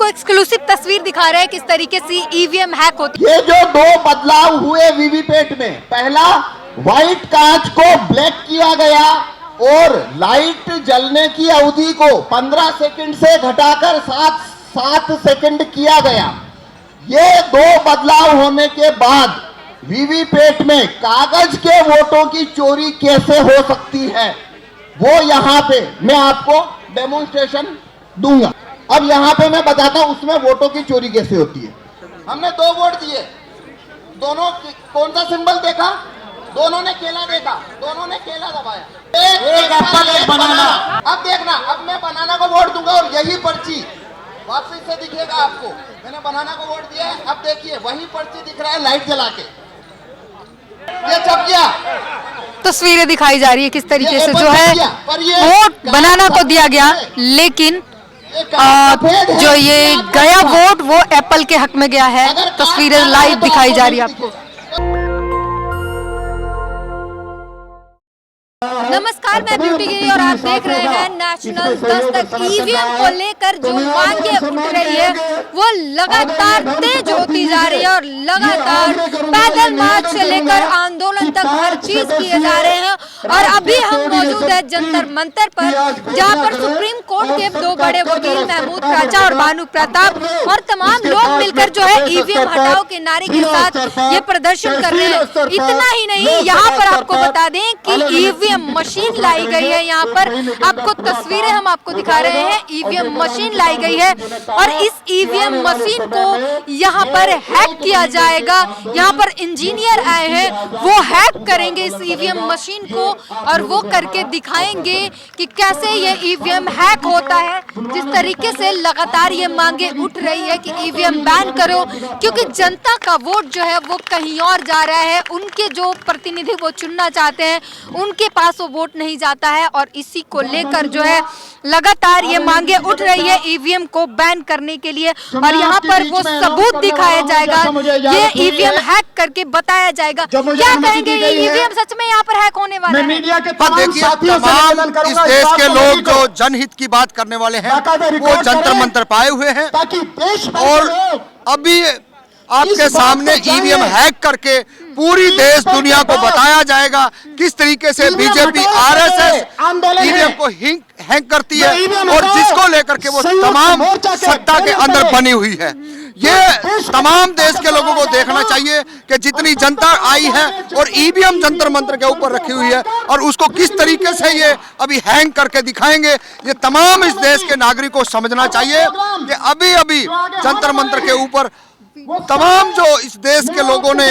Exclusive तस्वीर दिखा रहे हैं किस तरीके से ईवीएम हैक होती है। ये जो दो बदलाव हुए वीवीपैट में, पहला व्हाइट कांच को ब्लैक किया गया और लाइट जलने की अवधि को 15 सेकंड से घटाकर 7 सेकंड किया गया। ये दो बदलाव होने के बाद वीवीपैट में कागज के वोटों की चोरी कैसे हो सकती है वो यहाँ पे मैं आपको डेमोन्स्ट्रेशन दूंगा। अब यहाँ पे मैं बताता हूँ उसमें वोटों की चोरी कैसे होती है। हमने 2 वोट दिए, दोनों कौन सा सिंबल देखा? दोनों ने केला देखा, दोनों ने केला दबाया। एक एप्पल एक बनाना। अब देखना, अब मैं बनाना को वोट दूंगा और यही पर्ची वापसी से दिखेगा आपको। मैंने बनाना को वोट दिया है, अब देखिए वही पर्ची दिख रहा है लाइट जला के, ये छप गया। तस्वीरें दिखाई जा रही है किस तरीके से जो है वोट बनाना को दिया गया, लेकिन जो ये गया वोट वो एप्पल के हक में गया है। तस्वीरें लाइव दिखाई जा रही है आपको। नमस्कार, मैं ब्यूटी गिरी और आप देख रहे हैं नेशनल दस्तक। ईवीएम को लेकर जो मांगे उठ रही है वो लगातार तेज होती जा रही है और लगातार पैदल मार्च से लेकर आंदोलन तक हर चीज किए जा रहे हैं। और अभी हम मौजूद है जंतर मंतर पर, जहां पर सुप्रीम कोर्ट के 2 बड़े वकील महमूद राजा और भानु प्रताप और तमाम लोग मिलकर जो है ईवीएम हटाओ के नारे के साथ ये प्रदर्शन कर रहे हैं। इतना ही नहीं, यहाँ पर आपको बता दें कि ईवीएम मशीन लाई गई है। यहाँ पर आपको तस्वीरें हम आपको दिखा रहे हैं, ईवीएम मशीन लाई गई है और इस ईवीएम मशीन को यहाँ पर हैक किया जाएगा। यहाँ पर इंजीनियर आए हैं, वो हैक करेंगे इस ईवीएम मशीन को और वो करके दिखाएंगे कि कैसे ये ईवीएम हैक होता है। जिस तरीके से लगातार ये मांगे उठ रही है कि ईवीएम बैन करो, क्योंकि जनता का वोट जो है वो कहीं और जा रहा है। उनके जो प्रतिनिधि वो चुनना चाहते हैं उनके पास वो वोट नहीं जाता है और इसी को लेकर जो है लगातार ये मांगे उठ रही है ईवीएम को बैन करने के लिए। और यहाँ पर वो सबूत दिखाया जाएगा, ये ईवीएम हैक करके बताया जाएगा। क्या कहेंगे, ये ईवीएम सच में यहाँ पर हैक होने वाला है? देखिए, तमाम इस देश के लोग जो जनहित की बात करने वाले हैं वो जंतर मंतर पाए हुए हैं और अभी आपके सामने ईवीएम हैक करके पूरी देश दुनिया को बताया जाएगा किस तरीके से बीजेपी आरएसएस ईवीएम को हैक करती है और जिसको लेकर के वो तमाम सत्ता के अंदर बनी हुई है। ये तमाम देश के लोगों को देखना चाहिए कि जितनी जनता आई है और ईवीएम जंतर मंतर के ऊपर रखी हुई है और उसको किस तरीके से ये अभी हैंग करके दिखाएंगे, ये तमाम इस देश के नागरिकों को समझना चाहिए कि अभी अभी जंतर मंतर के ऊपर तमाम जो इस देश के लोगों ने,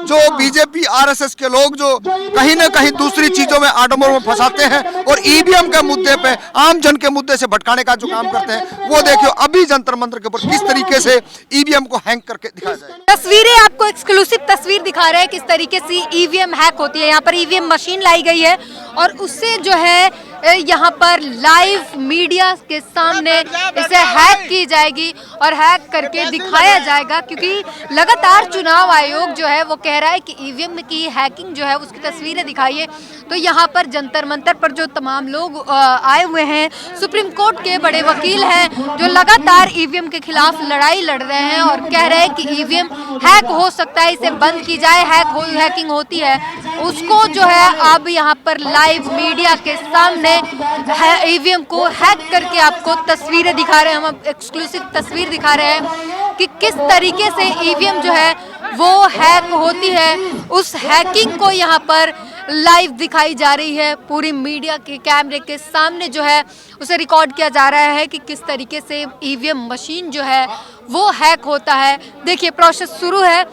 जो बीजेपी आरएसएस के लोग जो कहीं न कहीं दूसरी चीजों में आडंबर में फंसाते हैं और ईवीएम के मुद्दे पे आम जन के मुद्दे से भटकाने का जो काम करते हैं, वो देखियो अभी जंतर मंतर के ऊपर किस तरीके से ईवीएम को हैंग करके दिखाया जाए। तस्वीरें आपको एक्सक्लूसिव तस्वीर दिखा रहे हैं किस तरीके से ईवीएम हैक होती है। यहाँ पर ईवीएम मशीन लाई गई है और उससे जो है यहाँ पर लाइव मीडिया के सामने इसे हैक की जाएगी और हैक करके दिखाया जाएगा, क्योंकि लगातार चुनाव आयोग जो है वो कह रहा है कि ईवीएम की हैकिंग जो है उसकी तस्वीरें दिखाइए। तो यहाँ पर जंतर मंतर पर जो तमाम लोग आए हुए हैं, सुप्रीम कोर्ट के बड़े वकील हैं जो लगातार ईवीएम के खिलाफ लड़ाई लड़ रहे हैं और कह रहे हैं कि ईवीएम हैक हो सकता है, इसे बंद की जाए। हैकिंग होती है उसको जो है अब यहाँ पर लाइव मीडिया के सामने ईवीएम को हैक करके आपको तस्वीरें दिखा रहे हैं। हम एक्सक्लूसिव तस्वीर दिखा रहे हैं कि किस तरीके से ईवीएम जो है वो हैक होती है। उस हैकिंग को यहाँ पर लाइव दिखाई जा रही है, पूरी मीडिया के कैमरे के सामने जो है उसे रिकॉर्ड किया जा रहा है कि किस तरीके से ईवीएम मशीन जो है वो हैक होता है। देखिए, प्रोसेस शुरू है।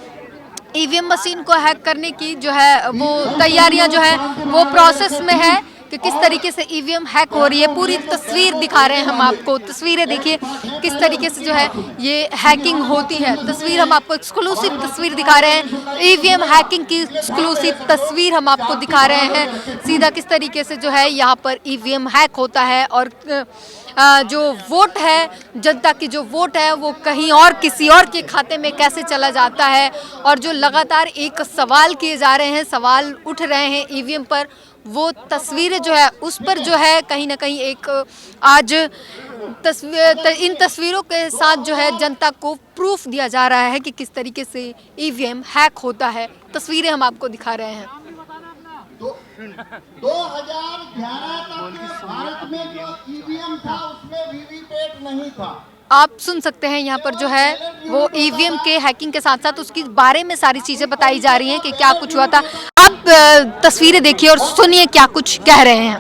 ईवीएम मशीन को हैक करने की जो है वो तैयारियां जो है वो प्रोसेस में है कि किस तरीके से ईवीएम हैक हो रही है। पूरी तस्वीर दिखा रहे हैं हम आपको, तस्वीरें देखिए किस तरीके से जो है ये हैकिंग होती है। तस्वीर हम आपको एक्सक्लूसिव तस्वीर दिखा रहे हैं, ईवीएम हैकिंग की एक्सक्लूसिव तस्वीर हम आपको दिखा रहे हैं। सीधा किस तरीके से जो है यहाँ पर ईवीएम हैक होता है और जो वोट है, जनता की जो वोट है वो कहीं और किसी और के खाते में कैसे चला जाता है। और जो लगातार एक सवाल किए जा रहे हैं, सवाल उठ रहे हैं ईवीएम पर, वो तस्वीरें जो है उस पर जो है कहीं ना कहीं एक आज इन तस्वीरों के साथ जो है जनता को प्रूफ दिया जा रहा है कि किस तरीके से ईवीएम हैक होता है। तस्वीरें हम आपको दिखा रहे हैं। 2011 तक भारत में जो ईवीएम था उसमें वीवीपैट नहीं था। आप सुन सकते हैं यहाँ पर जो है वो ईवीएम के हैकिंग के साथ साथ उसके बारे में सारी चीजें बताई जा रही हैं कि क्या कुछ हुआ था। आप तस्वीरें देखिए और सुनिए क्या कुछ कह रहे हैं।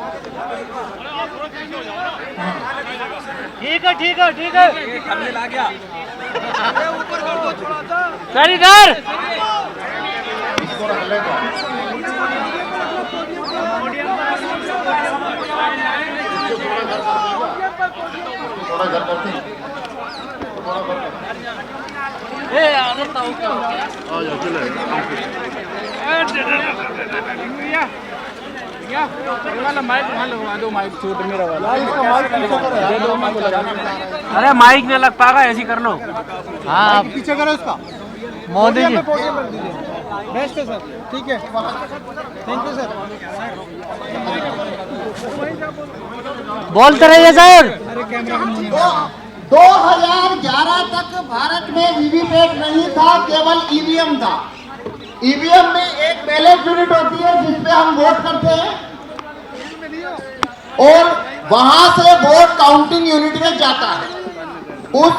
ठीक है ठीक है ठीक है सर इधर अरे माइक नहीं लग पाएगा, ऐसे कर लो। हाँ पीछे करो इसका मोदी जी। बेस्ट है सर, ठीक है, थैंक यू सर। बोलते रहिए सर। 2011 तक भारत में वीवीपैट नहीं था, केवल ईवीएम था। ईवीएम में एक बैलेट यूनिट होती है जिसपे हम वोट करते हैं और वहां से वोट काउंटिंग यूनिट में जाता है। उस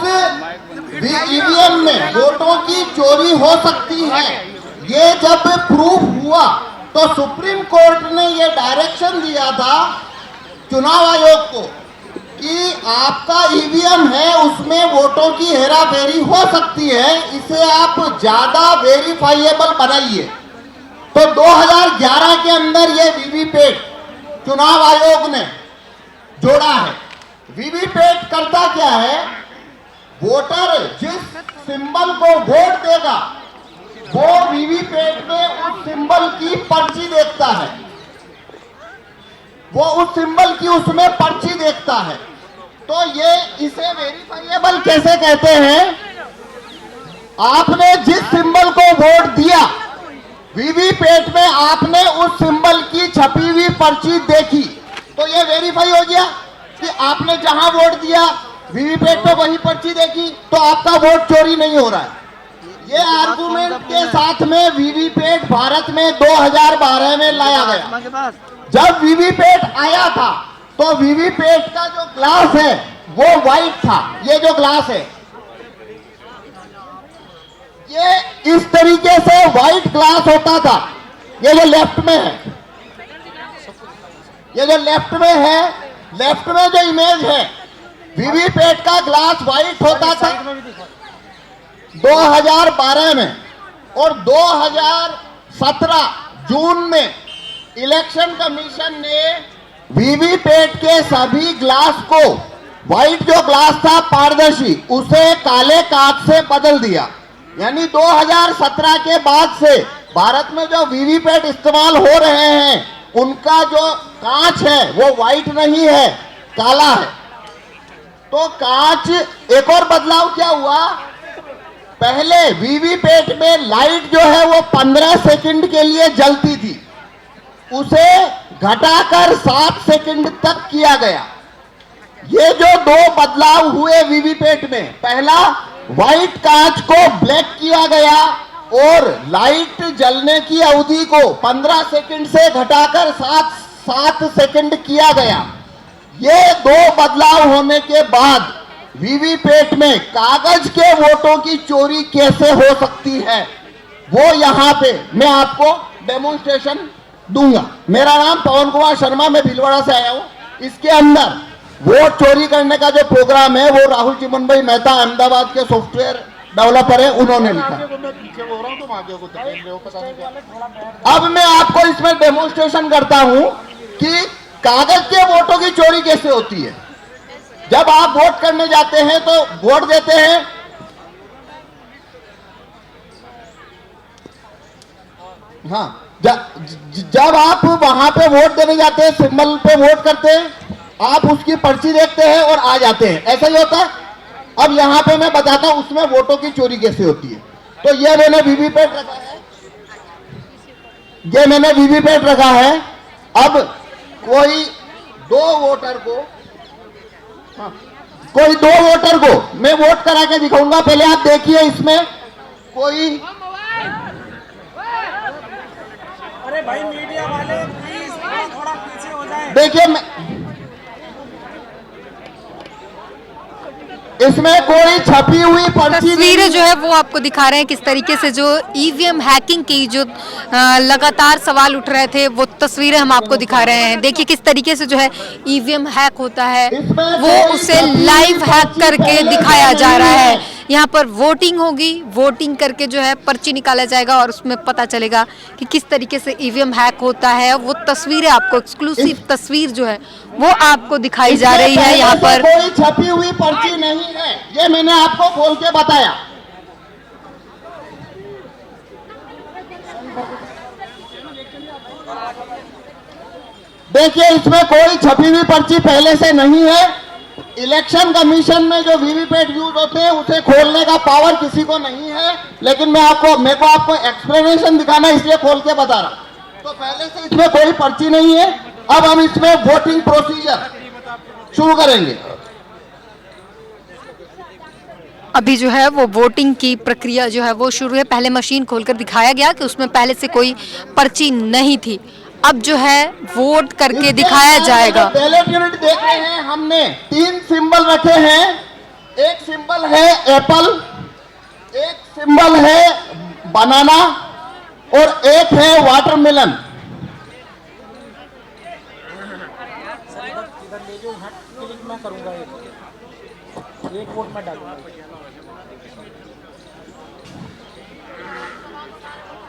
ईवीएम में वोटों की चोरी हो सकती है। ये जब प्रूफ हुआ तो सुप्रीम कोर्ट ने ये डायरेक्शन दिया था चुनाव आयोग को कि आपका ईवीएम है उसमें वोटों की हेराफेरी हो सकती है, इसे आप ज्यादा वेरीफाइएबल बनाइए। तो 2011 के अंदर ये वीवीपैट चुनाव आयोग ने जोड़ा है। वीवीपैट करता क्या है, वोटर जिस सिंबल को वोट देगा वो वीवीपैट में उस सिंबल की पर्ची देखता है, वो उस सिंबल की उसमें पर्ची देखता है। तो ये इसे वेरीफाइएबल कैसे कहते हैं, आपने जिस सिंबल को वोट दिया वीवीपैट में आपने उस सिंबल की छपी हुई पर्ची देखी तो ये वेरीफाई हो गया कि आपने जहां वोट दिया वीवीपैट पे वही पर्ची देखी तो आपका वोट चोरी नहीं हो रहा है। ये आर्गुमेंट के साथ में वीवीपैट भारत में 2012 में लाया गया। जब वीवीपैट आया था तो वीवीपैट का जो ग्लास है वो व्हाइट था। ये जो ग्लास है ये इस तरीके से व्हाइट ग्लास होता था। ये जो लेफ्ट में है, ये जो लेफ्ट में है, लेफ्ट में जो इमेज है वीवीपैट का ग्लास व्हाइट होता था 2012 में। और 2017 जून में इलेक्शन कमीशन ने वीवीपैट के सभी ग्लास को, व्हाइट जो ग्लास था पारदर्शी, उसे काले कांच से बदल दिया। यानी 2017 के बाद से भारत में जो वीवीपैट इस्तेमाल हो रहे हैं उनका जो कांच है वो व्हाइट नहीं है, काला है। तो कांच, एक और बदलाव क्या हुआ, पहले वीवीपैट में लाइट जो है वो 15 सेकंड के लिए जलती थी, उसे घटाकर 7 सेकंड तक किया गया। ये जो दो बदलाव हुए वीवीपैट में, पहला व्हाइट कांच को ब्लैक किया गया और लाइट जलने की अवधि को 15 सेकंड से घटाकर 7 सेकंड किया गया। ये दो बदलाव होने के बाद वीवीपैट में कागज के वोटों की चोरी कैसे हो सकती है वो यहां पे मैं आपको डेमोन्स्ट्रेशन दूंगा। मेरा नाम पवन कुमार शर्मा, मैं भीलवाड़ा से आया हूं। इसके अंदर वोट चोरी करने का जो प्रोग्राम है वो राहुल चिमन भाई मेहता अहमदाबाद के सॉफ्टवेयर डेवलपर है, उन्होंने लिखा। अब मैं आपको इसमें डेमोन्स्ट्रेशन करता हूं कि कागज के वोटों की चोरी कैसे होती है। जब आप वोट करने जाते हैं तो वोट देते हैं, हाँ, जब आप वहां पे वोट देने जाते हैं, सिंबल पे वोट करते हैं, आप उसकी पर्ची देखते हैं और आ जाते हैं, ऐसा ही होता है। अब यहां पे मैं बताता हूं उसमें वोटों की चोरी कैसे होती है। तो ये मैंने वीवीपैट रखा है, ये मैंने वीवीपैट रखा है। अब कोई दो वोटर को, हाँ, कोई 2 वोटर को मैं वोट करा के दिखाऊंगा। पहले आप देखिए इसमें कोई, अरे भाई मीडिया वाले प्लीज थोड़ा पीछे हो जाए। देखिए इसमें कोई छपी हुई पर्ची तस्वीरें जो है वो आपको दिखा रहे हैं किस तरीके से जो ईवीएम हैकिंग की जो लगातार सवाल उठ रहे थे वो तस्वीरें हम आपको दिखा रहे हैं। देखिए किस तरीके से जो है ईवीएम हैक होता है वो उसे लाइव हैक करके दिखाया जा रहा है। यहाँ पर वोटिंग होगी, वोटिंग करके जो है पर्ची निकाला जाएगा और उसमें पता चलेगा कि किस तरीके से ईवीएम हैक होता है। वो तस्वीरें आपको एक्सक्लूसिव तस्वीर जो है वो आपको दिखाई जा रही है। यहाँ पर कोई छपी हुई पर्ची नहीं है, ये मैंने आपको बोल के बताया। देखिए इसमें कोई छपी हुई पर्ची पहले से नहीं है। इलेक्शन कमीशन में जो वीवीपैट यूज होते हैं उसे खोलने का पावर किसी को नहीं है, लेकिन मेरे को आपको एक्सप्लेनेशन दिखाना इसलिए खोल के बता रहा। तो पहले से इसमें कोई पर्ची नहीं है। अब हम इसमें वोटिंग प्रोसीजर शुरू करेंगे। अभी जो है वो वोटिंग की प्रक्रिया जो है वो शुरू है। पहले मशीन खोलकर दिखाया गया कि उसमें पहले से कोई पर्ची नहीं थी। अब जो है वोट करके दिखाया जाएगा। बैलेट यूनिट देख रहे हैं, हमने 3 सिंबल रखे हैं। एक सिंबल है एप्पल, एक सिंबल है बनाना और एक है वाटरमेलन। मैं करूंगा एक वोट में डालूंगा।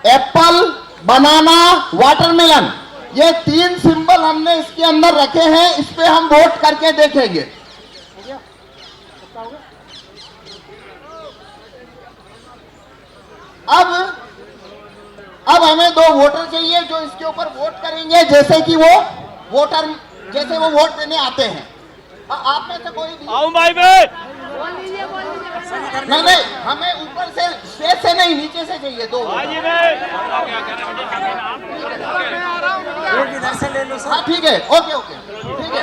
एप्पल, बनाना, वाटरमेलन, ये 3 सिंबल हमने इसके अंदर रखे हैं। इस पे हम वोट करके देखेंगे। अब हमें 2 वोटर चाहिए जो इसके ऊपर वोट करेंगे, जैसे कि वो वोट देने आते हैं। आप में से कोई भी आओ भाई भाई। नहीं, हमें ऊपर से स्टेज से नहीं, नीचे से चाहिए 2। हाँ ठीक है, ओके ठीक है।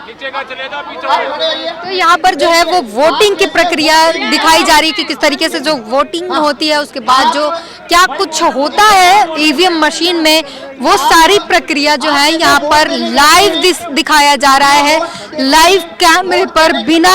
नीचे का चलेगा, पीछे। तो यहाँ पर जो है वो वोटिंग की प्रक्रिया दिखाई जा रही है कि किस तरीके से जो वोटिंग होती है उसके बाद जो क्या कुछ होता है ईवीएम मशीन में, वो सारी प्रक्रिया जो है यहाँ पर लाइव दिखाया जा रहा है। लाइव कैमरे पर बिना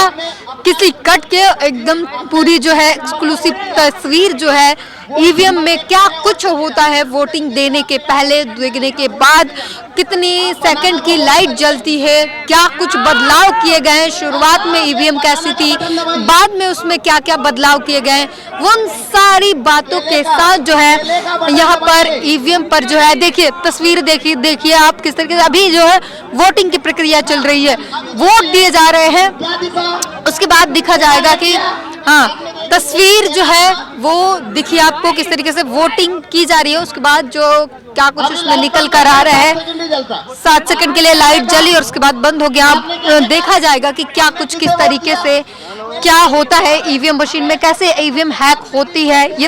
किसी कट के एकदम पूरी जो है एक्सक्लूसिव तस्वीर जो है ईवीएम में क्या कुछ होता है वोटिंग देने के पहले, देने के बाद कितनी सेकंड की लाइट जलती है, क्या कुछ बदलाव किए गए हैं, शुरुआत में ईवीएम कैसी थी, बाद में उसमें क्या क्या बदलाव किए गए, उन सारी बातों के साथ जो है यहाँ पर ईवीएम पर जो है देखिए तस्वीर देखिए आप किस तरीके से अभी जो है वोटिंग की प्रक्रिया चल रही है। वोट दिए जा रहे हैं, उसके बाद दिखा जाएगा कि हाँ तस्वीर जो है वो दिखिए आपको किस तरीके से वोटिंग की जा रही है। उसके बाद जो क्या कुछ उसमें निकल कर आ रहा है, 7 सेकंड के लिए लाइट जली और उसके बाद बंद हो गया। देखा जाएगा कि क्या कुछ किस तरीके से क्या होता है ईवीएम मशीन में, कैसे ईवीएम हैक होती है। ये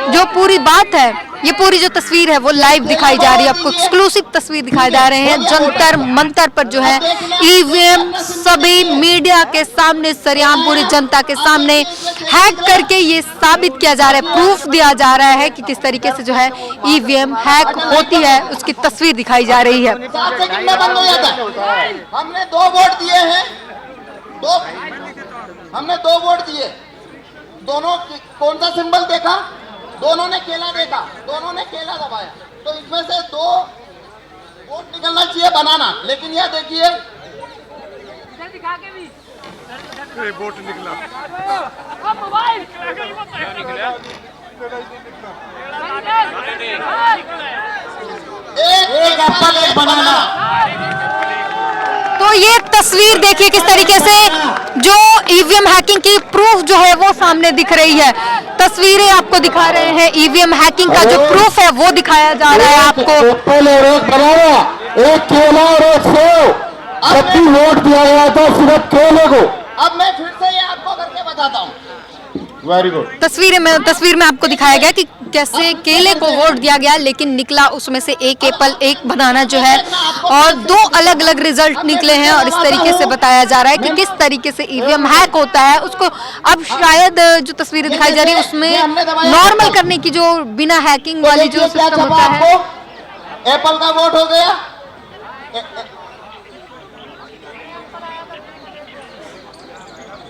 जो पूरी बात है, ये पूरी जो तस्वीर है वो लाइव दिखाई जा रही है। आपको एक्सक्लूसिव तस्वीर दिखाए जा रहे हैं। जंतर मंतर पर जो है ईवीएम सभी मीडिया के सामने, सरेआम पूरी जनता के सामने हैक करके ये साबित किया जा रहा है, प्रूफ दिया जा रहा है कि किस तरीके से जो है ईवीएम हैक होती है, उसकी तस्वीर दिखाई जा रही है। 7 सेकंड में बंद हो जाता है। हमने 2 वोट दिए हैं, हमने 2 वोट दिए। दोनों कौन सा सिंबल देखा? दोनों ने केला देखा, दोनों ने केला दबाया, तो इसमें से 2 वोट निकलना चाहिए बनाना। लेकिन यह देखिए वोट निकला, एक एप्पल एक बनाना। तो ये तस्वीर देखिए किस तरीके से जो ईवीएम हैकिंग की प्रूफ जो है वो सामने दिख रही है। तस्वीरें आपको दिखा रहे हैं, ईवीएम हैकिंग का जो प्रूफ है वो दिखाया जा रहा है आपको। एप्पल और एक बनाना, एक केला और एक सेव, जब भी वोट दिया गया था सिर्फ केले को। अब मैं फिर से ये आपको करके बताता हूँ। Very good. तस्वीर में आपको दिखाया गया कि कैसे केले को वोट दिया गया, लेकिन निकला उसमें से एक एप्पल एक बनाना जो है, और दो अलग अलग रिजल्ट निकले हैं। और इस तरीके से बताया जा रहा है कि किस तरीके से ईवीएम हैक होता है। उसको अब शायद जो तस्वीरें दिखाई जा रही है उसमें नॉर्मल करने की, जो बिना हैकिंग वाली जो सिस्टम होता है। एप्पल का वोट हो गया,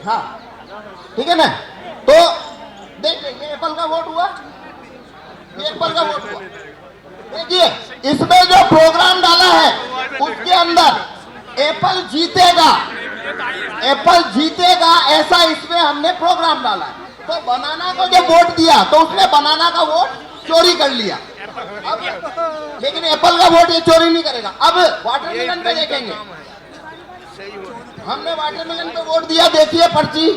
हाँ ठीक है ना। तो देखिए ये एप्पल का वोट हुआ, ये एप्पल का वोट हुआ। देखिए इसमें जो प्रोग्राम डाला है उसके अंदर एप्पल जीतेगा, एप्पल जीतेगा ऐसा इसमें हमने प्रोग्राम डाला है। तो बनाना को जब वोट दिया तो उसने बनाना का वोट चोरी कर लिया। अब लेकिन एप्पल का वोट ये चोरी नहीं करेगा। अब वाटरमेलन पे देखेंगे, हमने वाटरमेलन पे वोट दिया। देखिए पर्ची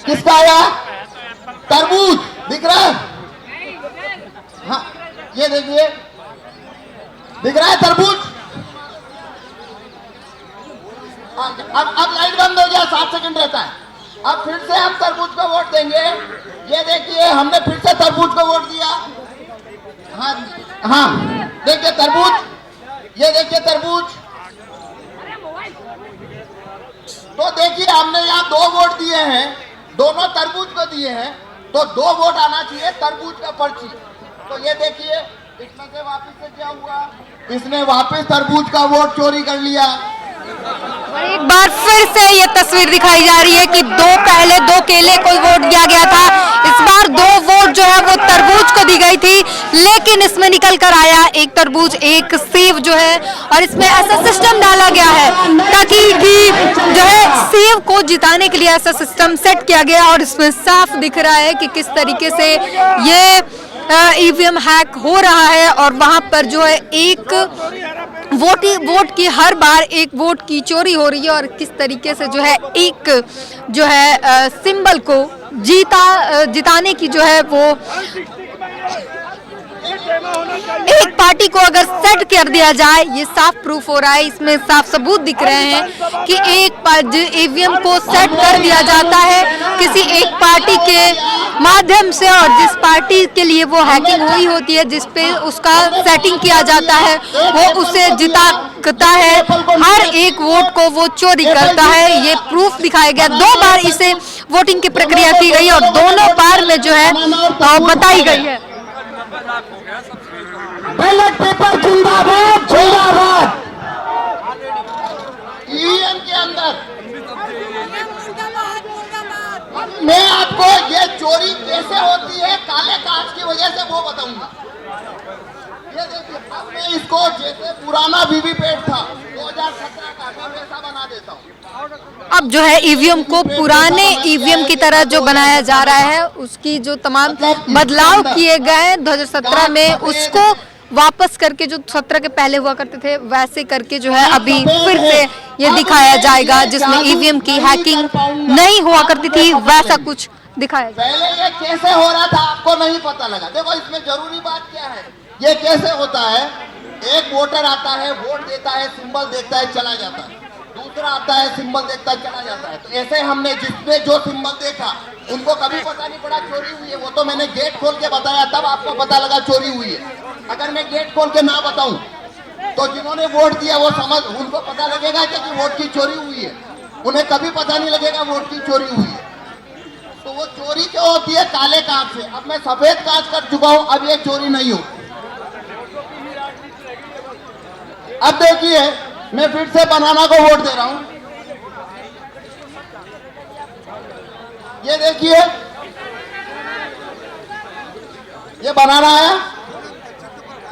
किसका आया, तरबूज दिख रहा है, हाँ ये देखिए दिख रहा है तरबूज। अब लाइट बंद हो गया, 7 सेकंड रहता है। अब फिर से हम तरबूज को वोट देंगे। ये देखिए हमने फिर से तरबूज को वोट दिया, हाँ हाँ देखिए तरबूज, ये देखिए तरबूज। तो देखिए हमने यहाँ 2 वोट दिए हैं, दोनों तरबूज को दिए हैं, तो 2 वोट आना चाहिए तरबूज का पर्ची। तो ये देखिए इसमें से वापस से क्या हुआ, इसने वापस तरबूज का वोट चोरी कर लिया। और एक बार फिर से ये तस्वीर दिखाई जा रही है कि पहले 2 केले को वोट दिया गया था, इस बार 2 वोट जो है वो तरबूज को दी गई थी, लेकिन इसमें निकल कर आया एक तरबूज एक सेब जो है। और इसमें ऐसा सिस्टम डाला गया है ताकि जो है सेब को जिताने के लिए ऐसा सिस्टम सेट किया गया। और इसमें साफ दिख रहा है कि किस तरीके से ये ईवीएम हैक हो रहा है। और वहां पर जो है एक वोट की हर बार एक वोट की चोरी हो रही है, और किस तरीके से जो है एक जो है सिंबल को जिताने की जो है वो एक पार्टी को अगर सेट कर दिया जाए, ये साफ प्रूफ हो रहा है। इसमें साफ सबूत दिख रहे हैं कि एक ईवीएम को सेट कर दिया जाता है किसी एक पार्टी के माध्यम से, और जिस पार्टी के लिए वो हैकिंग हुई होती है, जिस पे उसका सेटिंग किया जाता है, वो उसे जिताता है। हर एक वोट को वो चोरी करता है। ये प्रूफ दिखाया गया। 2 बार इसे वोटिंग की प्रक्रिया की गई और दोनों बार में जो है बताई गई है। बैलेट पेपर जिंदाबाद जिंदाबाद। ईवीएम के अंदर मैं आपको ये चोरी कैसे होती है काले कांच की वजह से वो बताऊंगा। ये देखिए अब मैं इसको जैसे पुराना वीवीपैट था 2017 का, मैं वैसा बना देता हूँ। अब जो है ईवीएम को पुराने ईवीएम की तरह जो बनाया जा रहा है, उसकी जो तमाम बदलाव किए गए 2017 में, उसको वापस करके जो 17 के पहले हुआ करते थे वैसे करके जो है अभी फिर से ये दिखाया जाएगा, जिसमें ईवीएम की हैकिंग नहीं हुआ करती थी वैसा कुछ दिखाया जाएगा। पहले ये कैसे हो रहा था आपको नहीं पता लगा। देखो इसमें जरूरी बात क्या है, ये कैसे होता है, एक वोटर आता है, वोट देता है, सिंबल देखता है, चला जाता है। दूसरा आता है, सिंबल देखता है, चला जाता है। तो ऐसे हमने जिसने जो सिंबल देखा उनको कभी पता नहीं पड़ा चोरी हुई है। वो तो मैंने गेट खोल के बताया तब आपको पता लगा चोरी हुई है। अगर मैं गेट खोल के ना बताऊं तो जिन्होंने वोट दिया वो उनको पता लगेगा कि वोट की चोरी हुई है, उन्हें कभी पता नहीं लगेगा वोट की चोरी हुई है। तो वो चोरी क्यों होती है, काले कांच से। अब मैं सफेद कांच कर चुका हूं, अब ये चोरी नहीं होती। अब देखिए मैं फिर से बनाना को वोट दे रहा हूं। ये देखिए ये बनाना है,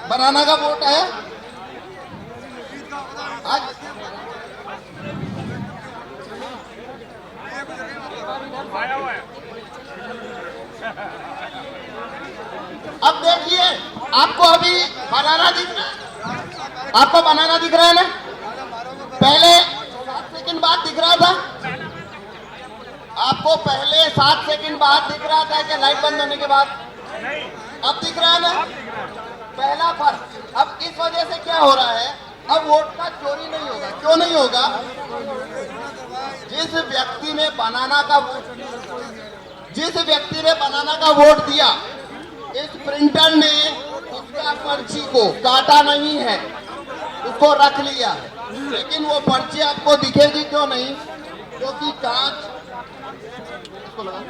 बनाना का वोट है। अब देखिए आपको अभी बनाना दिख रहा है, आपको बनाना दिख रहा है ना, पहले 7 सेकंड बाद दिख रहा था, आपको पहले 7 सेकंड बाद दिख रहा था क्या लाइट बंद होने के बाद? अब दिख रहा है ना, पहला फर्क। अब इस वजह से क्या हो रहा है, अब वोट का चोरी नहीं होगा। क्यों नहीं होगा? जिस व्यक्ति ने बनाना का वोट दिया, इस प्रिंटर ने उसका पर्ची को काटा नहीं है, उसको रख लिया है, लेकिन वो पर्ची आपको दिखेगी क्यों नहीं? क्योंकि कांच इसको लगा।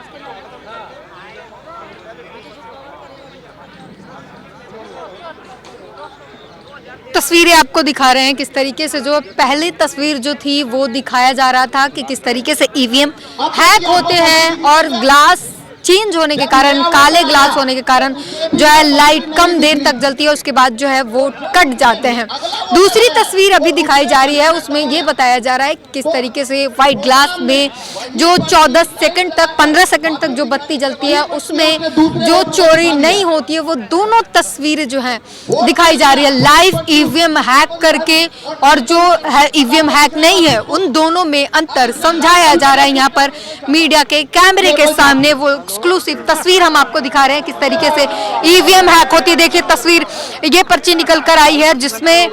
तस्वीरें आपको दिखा रहे हैं किस तरीके से, जो पहली तस्वीर जो थी वो दिखाया जा रहा था कि किस तरीके से ईवीएम हैक होते हैं और ग्लास चेंज होने के कारण, काले ग्लास होने के कारण जो है लाइट कम देर तक जलती है, उसके बाद जो है वो कट जाते हैं। दूसरी तस्वीर अभी दिखाई जा रही है, उसमें ये बताया जा रहा है किस तरीके से व्हाइट ग्लास में जो 14 सेकंड तक 15 सेकंड तक जो बत्ती जलती है उसमें जो चोरी नहीं होती है, वो दोनों तस्वीरें जो है दिखाई जा रही है लाइव ईवीएम हैक करके और जो है ईवीएम हैक नहीं है, उन दोनों में अंतर समझाया जा रहा है। यहाँ पर मीडिया के कैमरे के सामने वो एक्सक्लूसिव तस्वीर हम आपको दिखा रहे हैं किस तरीके से ईवीएम हैक होती है। देखिए तस्वीर, ये पर्ची निकल कर आई है जिसमें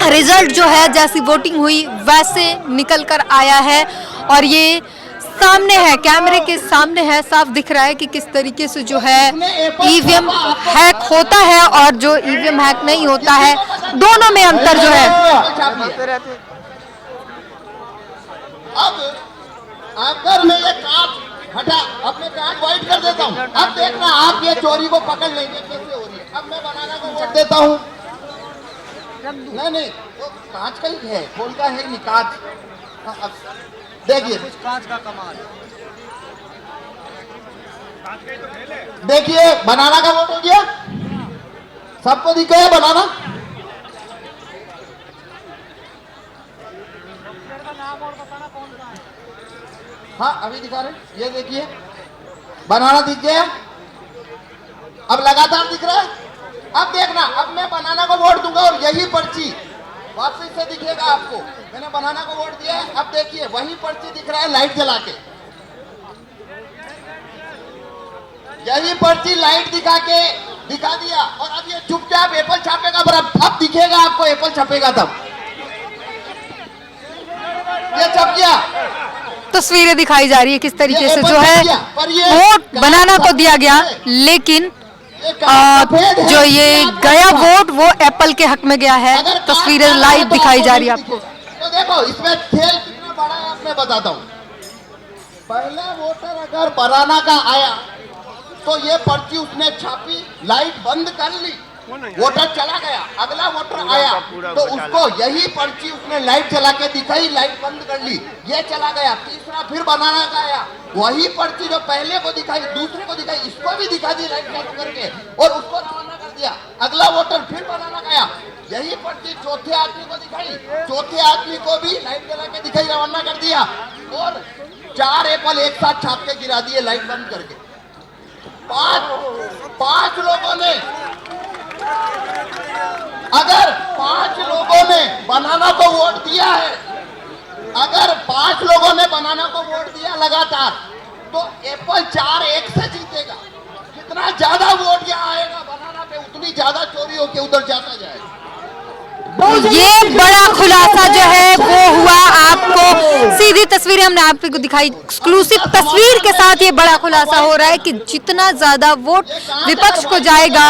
रिजल्ट जो है जैसी वोटिंग हुई वैसे निकल कर आया है और ये सामने है, कैमरे के सामने है, साफ दिख रहा है कि किस तरीके से जो है ईवीएम हैक होता है और जो ईवीएम हैक नहीं होता है, दोनों में अंतर जो है। अब अगर मैं ये कांच हटा, अब मैं कांच व्हाइट कर देता हूँ, अब देखना आप ये चोरी को पकड़ लेंगे कैसे हो रही है। अब मैं बनाना को वोट देता हूँ, नहीं वो कांच का ही है, खोल का है नहीं कांच। देखिए कांच का कमाल, देखिए बनाना का वोट हो गया, सबको दिख गया बनाना। हाँ अभी दिखा रहे, ये देखिए बनाना दिख गया, अब लगातार दिख रहा है। अब देखना, अब मैं बनाना को वोट दूंगा और यही पर्ची वापस से दिखेगा आपको। मैंने बनाना को वोट दिया है, अब देखिए वही पर्ची दिख रहा है लाइट जला के, यही पर्ची लाइट दिखा दिया और अब ये चुपचाप एप्पल छापेगा, पर अब दिखेगा आपको एप्पल छपेगा तब ये छप गया। तस्वीरें दिखाई जा रही है किस तरीके से जो है वोट बनाना को दिया गया, लेकिन जो ये गया वोट वो एप्पल के हक में गया है। तस्वीरें लाइव दिखाई जा रही है आपको। तो देखो इसमें खेल कितना बड़ा है, मैं बताता हूँ। पहला वोटर अगर बनाना का आया तो ये पर्ची उसने छापी, लाइट बंद कर ली, वोटर चला गया। अगला वोटर आया तो उसको यही पर्ची उसने लाइट चला के दिखाई, लाइट बंद कर ली, ये चला गया। तीसरा फिर बनाना का आया, वही पर्ची जो पहले को दिखाई दूसरे को दिखाई, इसको भी दिखा दी लाइट बंद करके और उसको रवाना कर दिया। अगला वोटर फिर बनाना का आया, यही पर्ची चौथे आदमी को दिखाई, चौथे आदमी को भी लाइट जला के दिखाई, रवाना कर दिया और 4 एप्पल एक साथ छाप के गिरा दिए लाइट बंद करके। पांच लोगों ने, अगर 5 लोगों ने बनाना को वोट दिया है, अगर 5 लोगों ने बनाना को वोट दिया लगातार, तो एप्पल 4-1 से जीतेगा। जितना ज्यादा वोट यहाँ आएगा बनाना पे, उतनी ज्यादा चोरी होके उधर जाता जाएगा। ये बड़ा खुलासा जो है वो हुआ, आपको सीधी तस्वीरें हमने आपको दिखाई एक्सक्लूसिव तस्वीर के साथ। ये बड़ा खुलासा हो रहा है कि जितना ज्यादा वोट विपक्ष को जाएगा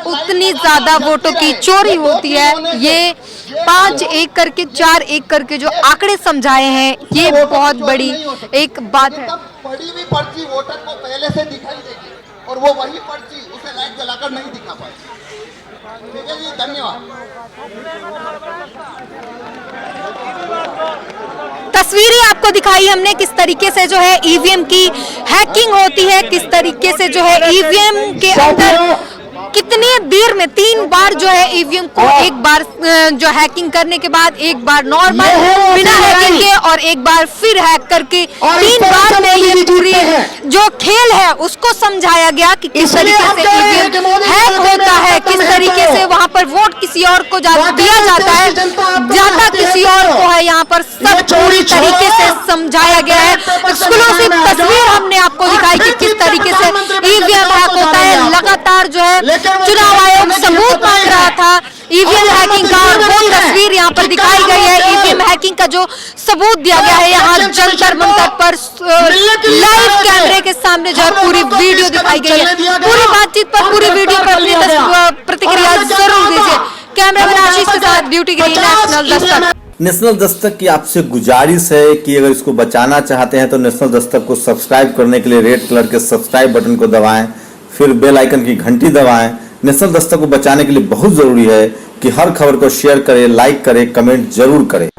उतनी ज्यादा वोटों की चोरी होती है। ये 5-1 करके 4-1 करके जो आंकड़े समझाए हैं, ये बहुत बड़ी एक बात है। पड़ी हुई पर्ची वोटर को पहले से दिखाई देगी और वो वही पर्ची उसे लाइट जलाकर नहीं दिखा पाएगी। ठीक है जी, धन्यवाद। तस्वीरें आपको दिखाई हमने किस तरीके से जो है ईवीएम की हैकिंग होती है, किस तरीके से जो है ईवीएम के अंदर कितनी देर में 3 बार जो है ईवीएम को, एक बार जो हैकिंग करने के बाद, एक बार नॉर्मल बिना हैकिंग के और एक बार फिर हैक करके 3 बार में ये पूरी जो खेल है उसको समझाया गया कि किस तरीके से ईवीएम हैक होता है, किस तरीके से वहां पर वोट किसी और को दिया जाता है, जाता किसी और को है। यहाँ पर सब पूरी तरीके से समझाया गया है। एक्सक्लूसिव तस्वीर हमने आपको दिखाई कि किस तरीके से ईवीएम हैक होता है। लगातार जो है चुनाव आयोग सबूत मांग रहा था ईवीएम हैकिंग का और वो तस्वीर यहाँ पर दिखाई गई है। ईवीएम हैकिंग मेकिंग का जो सबूत दिया गया है यहाँ जंतर मंतर पर लाइव कैमरे के सामने जो है पूरी वीडियो दिखाई गई है। पूरी बातचीत पर, पूरी वीडियो पर अपनी प्रतिक्रिया जरूर दीजिए। कैमरामैन आशीष के साथ ब्यूटी गिरी, नेशनल दस्तक। नेशनल दस्तक की आपसे गुजारिश है कि अगर इसको बचाना चाहते हैं तो नेशनल दस्तक को सब्सक्राइब करने के लिए रेड कलर के सब्सक्राइब बटन को दबाएं, फिर बेल आइकन की घंटी दबाएं। नेशनल दस्तक को बचाने के लिए बहुत जरूरी है कि हर खबर को शेयर करें, लाइक करें, कमेंट जरूर करें।